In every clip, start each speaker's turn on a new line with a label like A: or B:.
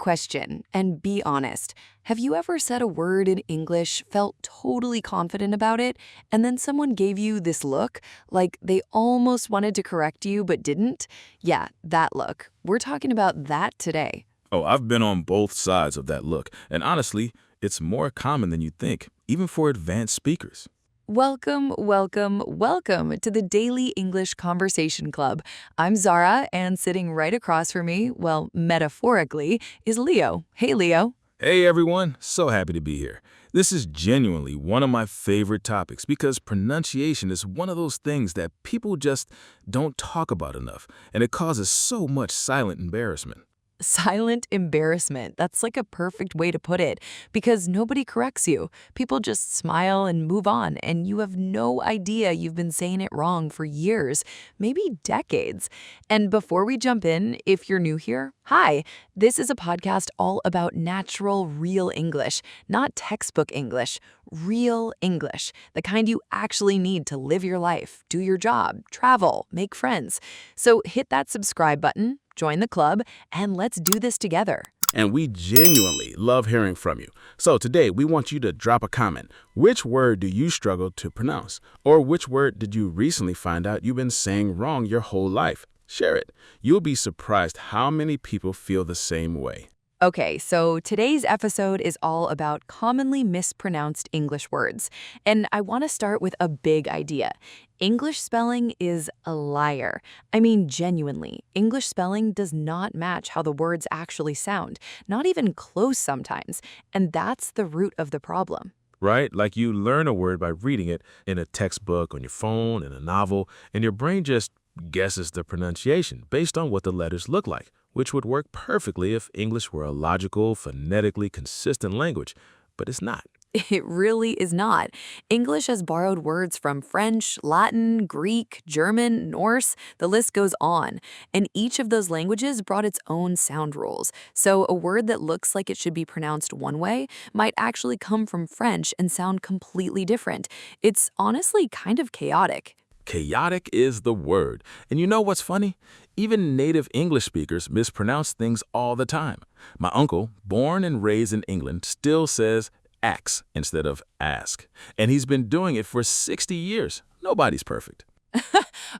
A: question, and be honest. Have you ever said a word in English, felt totally confident about it, and then someone gave you this look, like they almost wanted to correct you but didn't? Yeah, that look. We're talking about that today.
B: Oh, I've been on both sides of that look, and honestly, it's more common than you think, even for advanced speakers.
A: Welcome, welcome, welcome to the Daily English Conversation Club. I'm Zara, and sitting right across from me, well, metaphorically, is Leo. Hey, Leo.
B: Hey everyone, so happy to be here. This is genuinely one of my favorite topics because pronunciation is one of those things that people just don't talk about enough, and it causes so much silent embarrassment.
A: Silent embarrassment. That's like a perfect way to put it, because nobody corrects you. People just smile and move on, and you have no idea you've been saying it wrong for years, maybe decades. And before we jump in, if you're new here, hi. This is a podcast all about natural, real English, not textbook English. Real English, the kind you actually need to live your life, do your job, travel, make friends. So hit that subscribe button, join the club, and let's do this together.
C: And we genuinely love hearing from you. So today we want you to drop a comment. Which word do you struggle to pronounce? Or which word did you recently find out you've been saying wrong your whole life? Share it. You'll be surprised how many people feel the same way.
A: Okay, so today's episode is all about commonly mispronounced English words. And I want to start with a big idea. English spelling is a liar. I mean, genuinely, English spelling does not match how the words actually sound, not even close sometimes. And that's the root of the problem.
B: Right? Like you learn a word by reading it in a textbook, on your phone, in a novel, and your brain just guesses the pronunciation based on what the letters look like, which would work perfectly if English were a logical, phonetically consistent language, but it's not.
A: It really is not. English has borrowed words from French, Latin, Greek, German, Norse, the list goes on. And each of those languages brought its own sound rules. So a word that looks like it should be pronounced one way might actually come from French and sound completely different. It's honestly kind of chaotic.
B: Chaotic is the word. And you know what's funny? Even native English speakers mispronounce things all the time. My uncle, born and raised in England, still says axe instead of ask. And he's been doing it for 60 years. Nobody's perfect.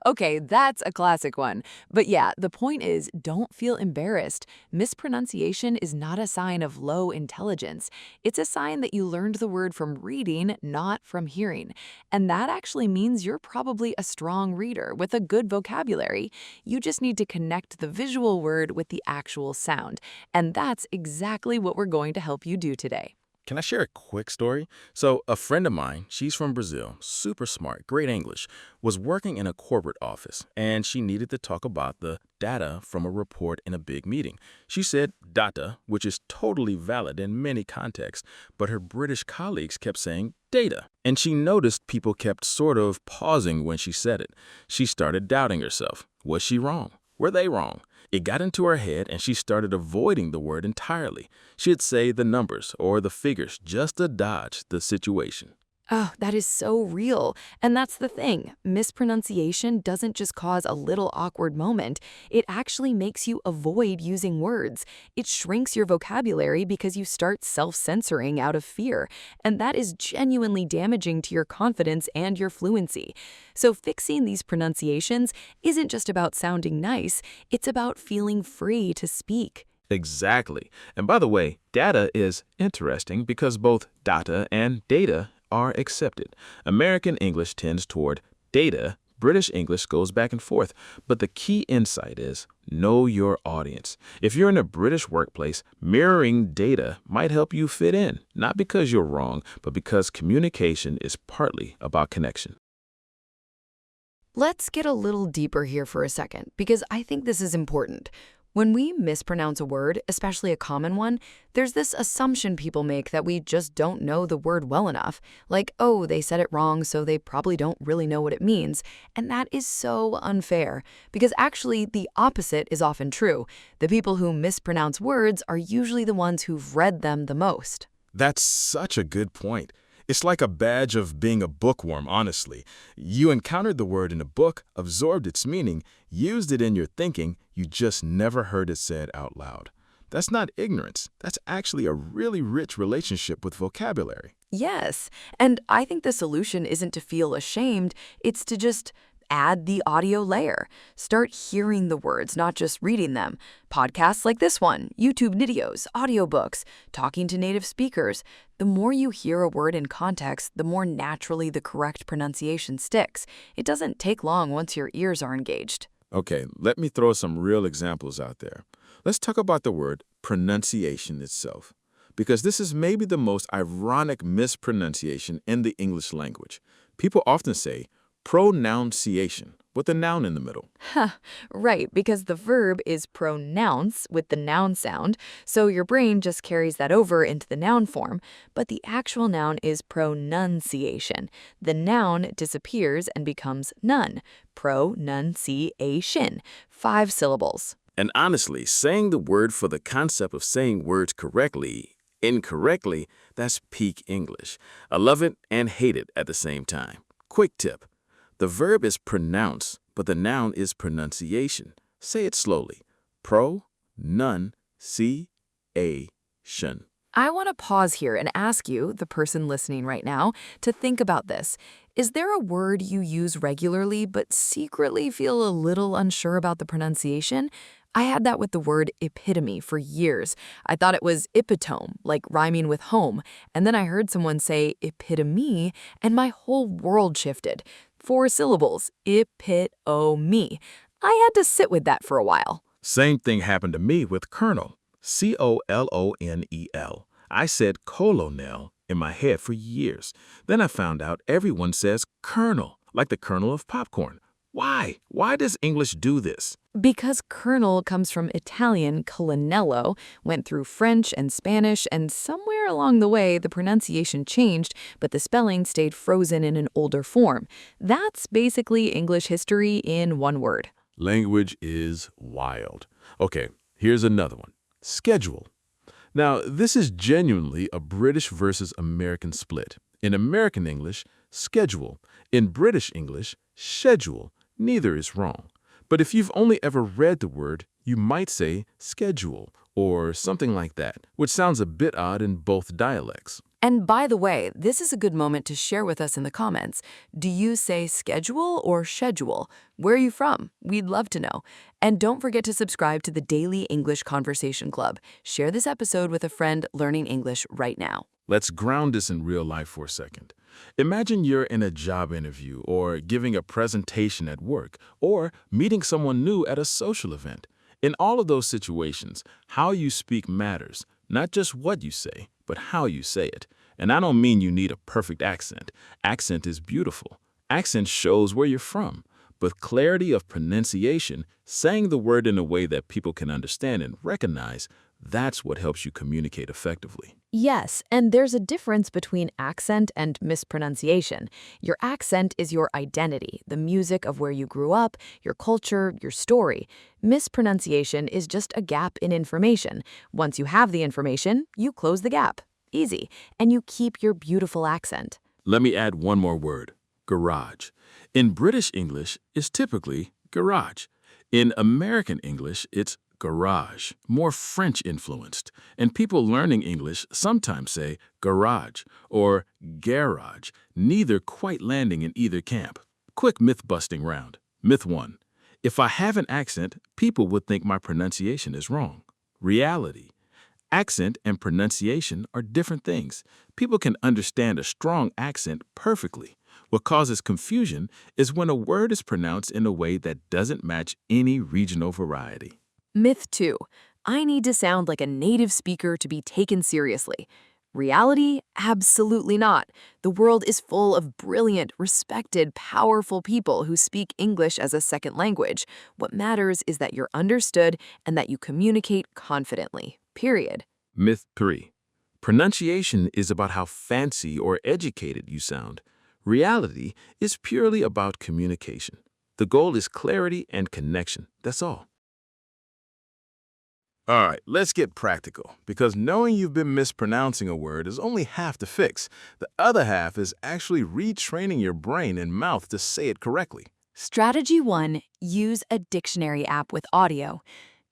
A: Okay, that's a classic one. But yeah, the point is, don't feel embarrassed. Mispronunciation is not a sign of low intelligence. It's a sign that you learned the word from reading, not from hearing. And that actually means you're probably a strong reader with a good vocabulary. You just need to connect the visual word with the actual sound. And that's exactly what we're going to help you do today.
B: Can I share a quick story? So a friend of mine, she's from Brazil, super smart, great English, was working in a corporate office, and she needed to talk about the data from a report in a big meeting. She said data, which is totally valid in many contexts, but her British colleagues kept saying data. And she noticed people kept sort of pausing when she said it. She started doubting herself. Was she wrong? Were they wrong? It got into her head and she started avoiding the word entirely. She'd say the numbers or the figures just to dodge the situation.
A: Oh, that is so real. And that's the thing. Mispronunciation doesn't just cause a little awkward moment. It actually makes you avoid using words. It shrinks your vocabulary because you start self-censoring out of fear. And that is genuinely damaging to your confidence and your fluency. So fixing these pronunciations isn't just about sounding nice. It's about feeling free to speak.
B: Exactly. And by the way, data is interesting because both data and data are accepted. American English tends toward data. British English goes back and forth. But the key insight is know your audience. If you're in a British workplace, mirroring data might help you fit in, not because you're wrong, but because communication is partly about connection.
A: Let's get a little deeper here for a second, because I think this is important. When we mispronounce a word, especially a common one, there's this assumption people make that we just don't know the word well enough. Like, oh, they said it wrong, so they probably don't really know what it means. And that is so unfair, because actually the opposite is often true. The people who mispronounce words are usually the ones who've read them the most.
B: That's such a good point. It's like a badge of being a bookworm, honestly. You encountered the word in a book, absorbed its meaning, used it in your thinking, you just never heard it said out loud.
C: That's not ignorance. That's actually a really rich relationship with vocabulary.
A: Yes, and I think the solution isn't to feel ashamed, it's to just add the audio layer. Start hearing the words, not just reading them. Podcasts like this one, YouTube videos, audiobooks, talking to native speakers. The more you hear a word in context, the more naturally the correct pronunciation sticks. It doesn't take long once your ears are engaged.
C: Okay, let me throw some real examples out there. Let's talk about the word pronunciation itself, because this is maybe the most ironic mispronunciation in the English language. People often say pronunciation with a noun in the middle.
A: Right, because the verb is pronounce with the noun sound, so your brain just carries that over into the noun form, but the actual noun is pronunciation. The noun disappears and becomes none. Pronunciation. 5 syllables.
C: And honestly, saying the word for the concept of saying words correctly, incorrectly, that's peak English. I love it and hate it at the same time. Quick tip. The verb is pronounce, but the noun is pronunciation. Say it slowly. Pro-nun-ci-a-tion.
A: I want to pause here and ask you, the person listening right now, to think about this. Is there a word you use regularly but secretly feel a little unsure about the pronunciation? I had that with the word epitome for years. I thought it was epitome, like rhyming with home, and then I heard someone say epitome, and my whole world shifted. 4 syllables, epitome. I had to sit with that for a while.
C: Same thing happened to me with colonel. C-O-L-O-N-E-L. I said colonel in my head for years. Then I found out everyone says kernel, like the kernel of popcorn. Why? Why does English do this?
A: Because kernel comes from Italian colonnello, went through French and Spanish, and somewhere along the way the pronunciation changed, but the spelling stayed frozen in an older form. That's basically English history in one word.
C: Language is wild. Okay, here's another one. Schedule. Now, this is genuinely a British versus American split. In American English, schedule. In British English, schedule. Neither is wrong. But if you've only ever read the word, you might say schedule or something like that, which sounds a bit odd in both dialects.
A: And by the way, this is a good moment to share with us in the comments. Do you say schedule or schedule? Where are you from? We'd love to know. And don't forget to subscribe to the Daily English Conversation Club. Share this episode with a friend learning English right now.
C: Let's ground this in real life for a second. Imagine you're in a job interview or giving a presentation at work or meeting someone new at a social event. In all of those situations, how you speak matters, not just what you say, but how you say it. And I don't mean you need a perfect accent. Accent is beautiful. Accent shows where you're from. But clarity of pronunciation, saying the word in a way that people can understand and recognize, that's what helps you communicate effectively.
A: Yes, and there's a difference between accent and mispronunciation. Your accent is your identity, the music of where you grew up, your culture, your story. Mispronunciation is just a gap in information. Once you have the information, you close the gap. Easy. And you keep your beautiful accent.
C: Let me add one more word, garage. In British English, it's typically garage. In American English, it's garage, more French influenced, and people learning English sometimes say garage or garage, neither quite landing in either camp. Quick myth-busting round. Myth 1. If I have an accent, people would think my pronunciation is wrong. Reality. Accent and pronunciation are different things. People can understand a strong accent perfectly. What causes confusion is when a word is pronounced in a way that doesn't match any regional variety.
A: Myth 2. I need to sound like a native speaker to be taken seriously. Reality? Absolutely not. The world is full of brilliant, respected, powerful people who speak English as a second language. What matters is that you're understood and that you communicate confidently. Period.
C: Myth 3. Pronunciation is about how fancy or educated you sound. Reality is purely about communication. The goal is clarity and connection. That's all. All right, let's get practical, because knowing you've been mispronouncing a word is only half the fix. The other half is actually retraining your brain and mouth to say it correctly.
A: Strategy 1. Use a dictionary app with audio.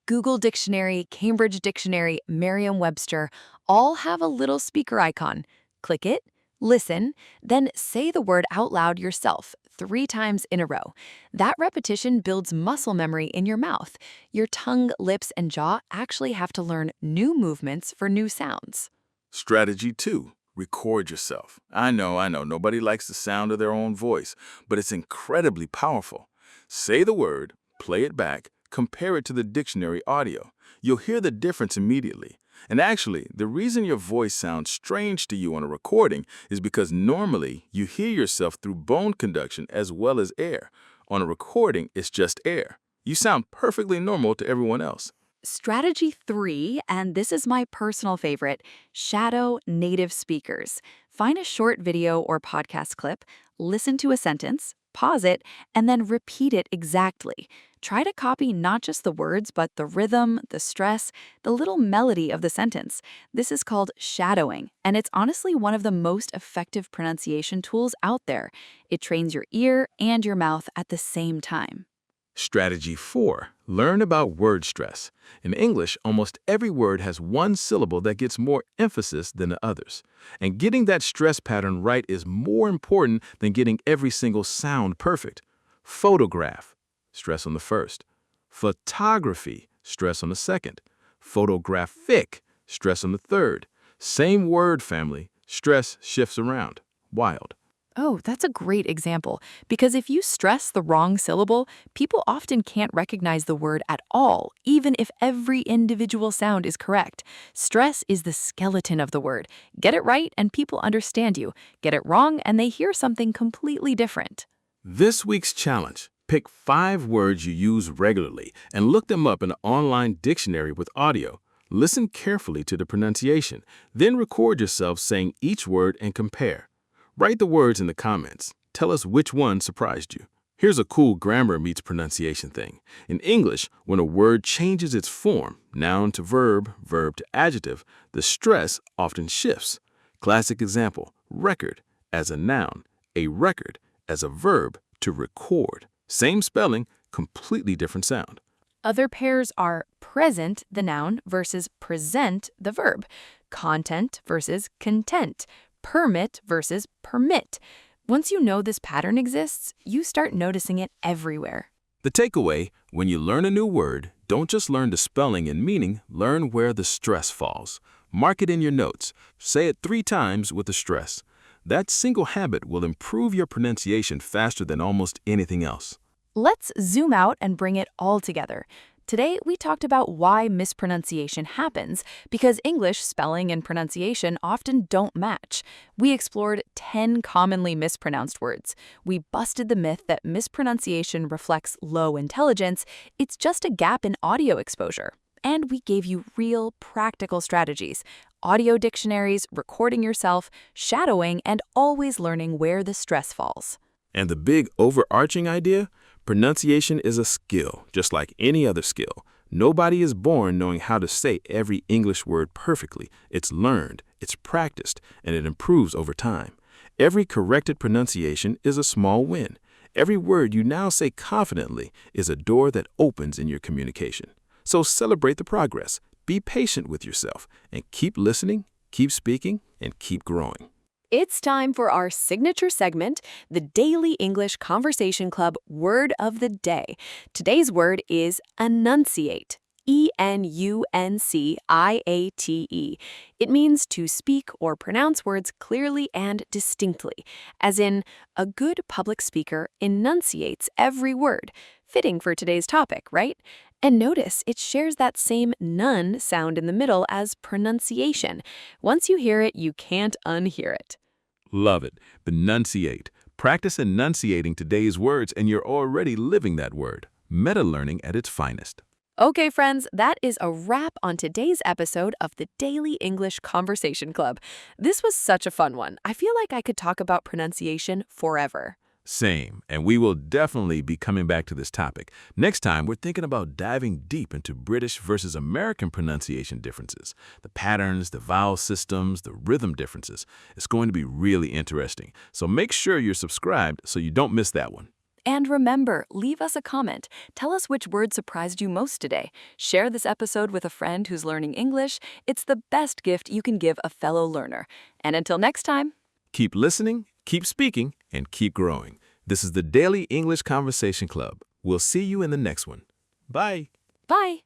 A: Google Dictionary, Cambridge Dictionary, Merriam-Webster all have a little speaker icon. Click it, listen, then say the word out loud yourself 3 times in a row. That repetition builds muscle memory in your mouth. Your tongue, lips, and jaw actually have to learn new movements for new sounds.
C: Strategy 2. Record yourself. I know, nobody likes the sound of their own voice, but it's incredibly powerful. Say the word, play it back, compare it to the dictionary audio. You'll hear the difference immediately. And actually, the reason your voice sounds strange to you on a recording is because normally you hear yourself through bone conduction as well as air. On a recording, it's just air. You sound perfectly normal to everyone else.
A: Strategy 3, and this is my personal favorite, shadow native speakers. Find a short video or podcast clip, listen to a sentence, pause it, and then repeat it exactly. Try to copy not just the words, but the rhythm, the stress, the little melody of the sentence. This is called shadowing, and it's honestly one of the most effective pronunciation tools out there. It trains your ear and your mouth at the same time.
C: Strategy 4. Learn about word stress. In English, almost every word has one syllable that gets more emphasis than the others. And getting that stress pattern right is more important than getting every single sound perfect. Photograph, stress on the first. Photography, stress on the second. Photographic, stress on the third. Same word family, stress shifts around. Wild.
A: Oh, that's a great example, because if you stress the wrong syllable, people often can't recognize the word at all, even if every individual sound is correct. Stress is the skeleton of the word. Get it right and people understand you. Get it wrong and they hear something completely different.
C: This week's challenge. Pick 5 words you use regularly and look them up in an online dictionary with audio. Listen carefully to the pronunciation, then record yourself saying each word and compare. Write the words in the comments. Tell us which one surprised you. Here's a cool grammar meets pronunciation thing. In English, when a word changes its form, noun to verb, verb to adjective, the stress often shifts. Classic example, record as a noun, a record as a verb to record. Same spelling, completely different sound.
A: Other pairs are present, the noun, versus present, the verb. Content versus content. Permit versus permit. Once you know this pattern exists, you start noticing it everywhere.
C: The takeaway, when you learn a new word, don't just learn the spelling and meaning, learn where the stress falls. Mark it in your notes. Say it 3 times with the stress. That single habit will improve your pronunciation faster than almost anything else.
A: Let's zoom out and bring it all together. Today, we talked about why mispronunciation happens, because English spelling and pronunciation often don't match. We explored 10 commonly mispronounced words. We busted the myth that mispronunciation reflects low intelligence. It's just a gap in audio exposure. And we gave you real, practical strategies: audio dictionaries, recording yourself, shadowing, and always learning where the stress falls.
C: And the big overarching idea? Pronunciation is a skill, just like any other skill. Nobody is born knowing how to say every English word perfectly. It's learned, it's practiced, and it improves over time. Every corrected pronunciation is a small win. Every word you now say confidently is a door that opens in your communication. So celebrate the progress, be patient with yourself, and keep listening, keep speaking, and keep growing.
A: It's time for our signature segment, the Daily English Conversation Club Word of the Day. Today's word is enunciate. E-N-U-N-C-I-A-T-E. It means to speak or pronounce words clearly and distinctly, as in, a good public speaker enunciates every word. Fitting for today's topic, right? And notice it shares that same nun sound in the middle as pronunciation. Once you hear it, you can't unhear it.
C: Love it. Enunciate. Practice enunciating today's words and you're already living that word. Meta-learning at its finest.
A: Okay, friends, that is a wrap on today's episode of the Daily English Conversation Club. This was such a fun one. I feel like I could talk about pronunciation forever.
C: Same, and we will definitely be coming back to this topic. Next time, we're thinking about diving deep into British versus American pronunciation differences, the patterns, the vowel systems, the rhythm differences. It's going to be really interesting, so make sure you're subscribed so you don't miss that one.
A: And remember, leave us a comment. Tell us which word surprised you most today. Share this episode with a friend who's learning English. It's the best gift you can give a fellow learner. And until next time,
D: Keep listening, keep speaking, and keep growing. This is the Daily English Conversation Club. We'll see you in the next one. Bye.
A: bye.